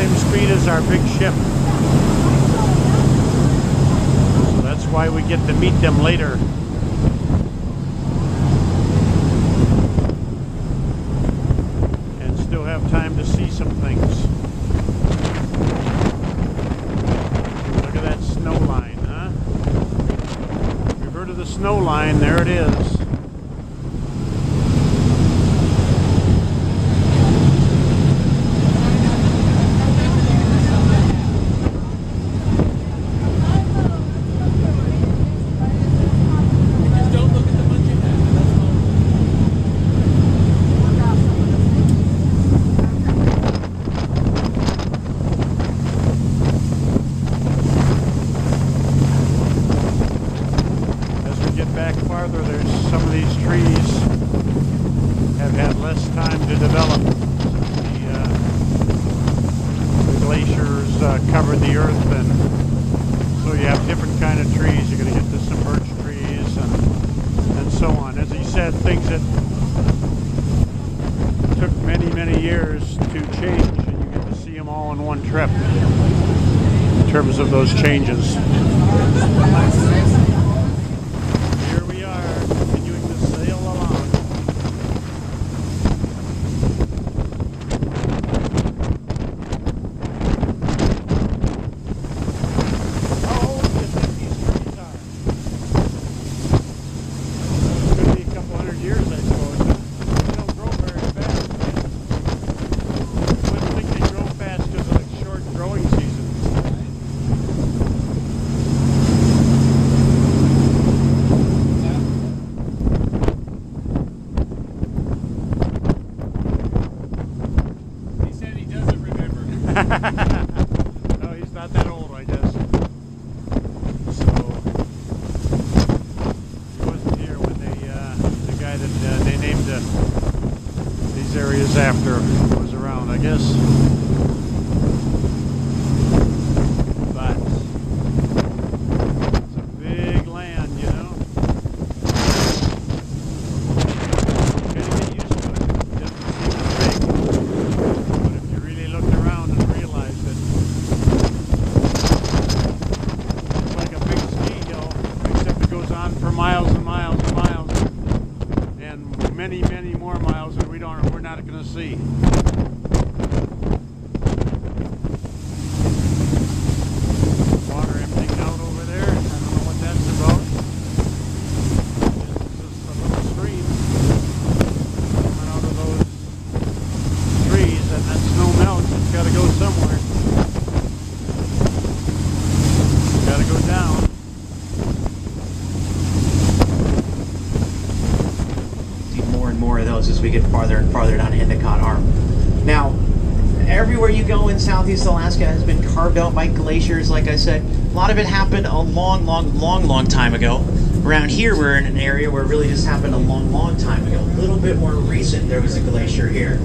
same speed as our big ship. So that's why we get to meet them later. And still have time to see some things. Look at that snow line, huh? You've heard of the snow line, there it is. Covered the earth, and so you have different kind of trees. You're going to get to some birch trees and so on. As he said, things that took many years to change, and you get to see them all in one trip in terms of those changes. Here we are, continuing to sail along. No, he's not that old, I guess. So he wasn't here when the guy that they named these areas after was around, I guess. But it's a big land, you know. You gotta get used to it. It doesn't seem as big, but if you really looked around and realized that it's like a big ski hill, except it goes on for miles and miles and miles, and many more miles that we're not going to see. Water emptying out over there. I don't know what that's about. It's just a little stream coming out of those trees, and that snow melts. It's got to go somewhere. It's got to go down. See more and more of those as we get farther and farther down Endicott Arm. Now, everywhere you go in Southeast Alaska has been carved out by glaciers, like I said. A lot of it happened a long time ago. Around here, we're in an area where it really just happened a long time ago. A little bit more recent, there was a glacier here.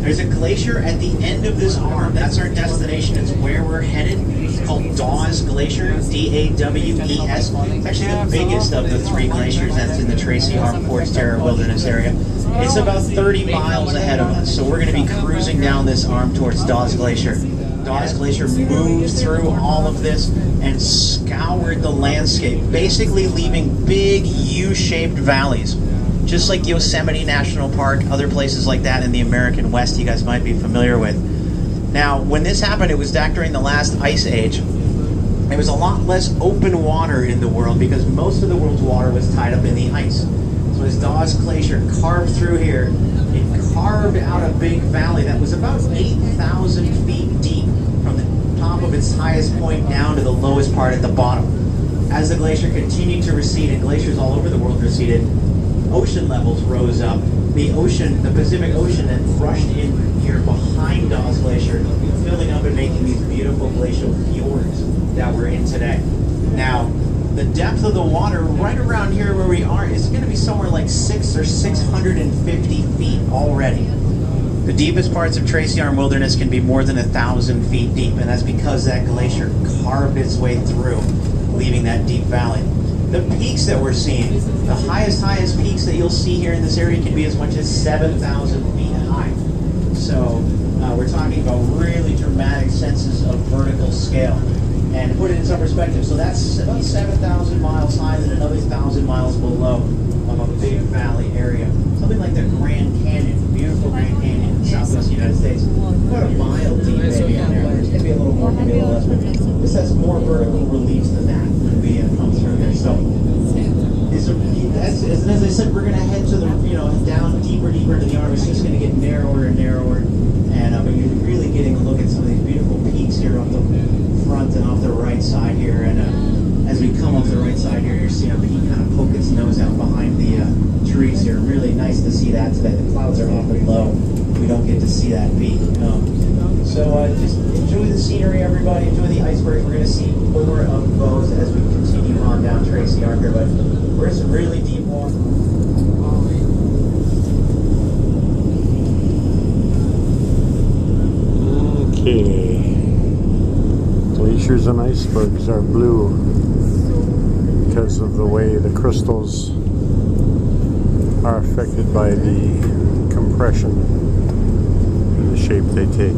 There's a glacier at the end of this arm. That's our destination. It's where we're headed. It's called Dawes Glacier, D-A-W-E-S. It's actually the biggest of the three glaciers that's in the Tracy Arm Forest Terror Wilderness area. It's about 30 miles ahead of us, so we're going to be cruising down this arm towards Dawes Glacier. Dawes Glacier moved through all of this and scoured the landscape, basically leaving big U-shaped valleys. Just like Yosemite National Park, other places like that in the American West you guys might be familiar with. Now, when this happened, it was back during the last ice age. There was a lot less open water in the world because most of the world's water was tied up in the ice. So as Dawes Glacier carved through here, it carved out a big valley that was about 8,000 feet deep from the top of its highest point down to the lowest part at the bottom. As the glacier continued to recede, and glaciers all over the world receded, ocean levels rose up. The ocean, the Pacific Ocean, then rushed in here behind Dawes Glacier, filling up and making these beautiful glacial fjords that we're in today. Now, the depth of the water right around here where we are is going to be somewhere like 600 or 650 feet already. The deepest parts of Tracy Arm Wilderness can be more than 1,000 feet deep, and that's because that glacier carved its way through, leaving that deep valley. The peaks that we're seeing, the highest peaks that you'll see here in this area can be as much as 7,000 feet high. So We're talking about really dramatic senses of vertical scale. And to put it in some perspective, so that's about 7,000 miles high and another 1,000 miles below of a big valley area. Something like the Grand Canyon, beautiful Grand Canyon in the southwest United States. About a mile deep maybe in there. Maybe a little more, maybe a little less. But this has more vertical reliefs than that when we come through here. So, as I said, we're going to head to the, down deeper into the arm. It's just going to get narrower and narrower. And but you're really getting a look at some of these beautiful peaks here off the front and off the right side here. And as we come off the right side here, you're seeing a peak kind of poke its nose out behind the trees here. Really nice to see that today. The clouds are awfully low. We don't get to see that peak. So just enjoy the scenery, everybody. Enjoy the icebergs. We're going to see more of those as we continue on down Tracy Arc here. But we're in some really deep water. Okay. Glaciers and icebergs are blue because of the way the crystals are affected by the compression and the shape they take.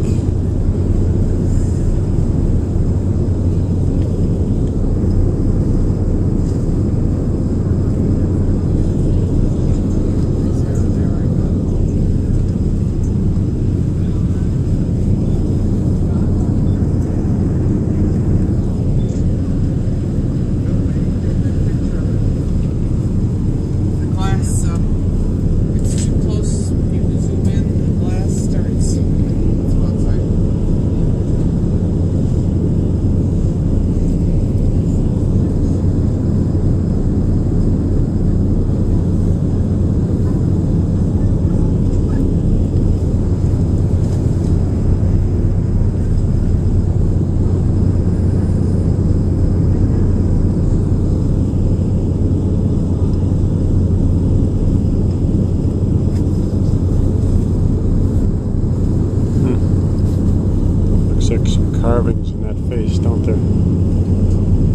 Carvings in that face, don't there?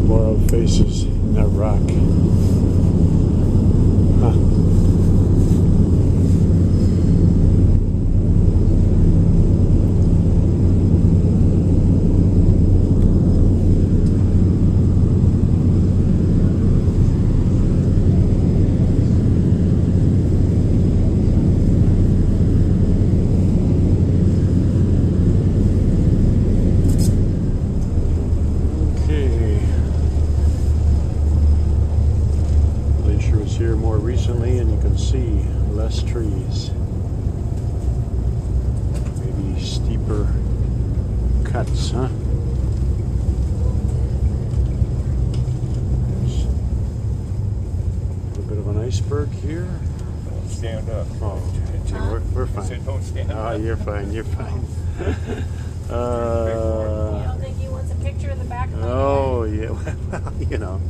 Wild faces in that rock. Huh. Here more recently, and you can see less trees, maybe steeper cuts, huh? There's a little bit of an iceberg here. Don't stand up. Oh, we're fine. I said don't stand up. Oh, you're fine, you're fine. You don't think he wants a picture of the back of my Oh, yeah, well,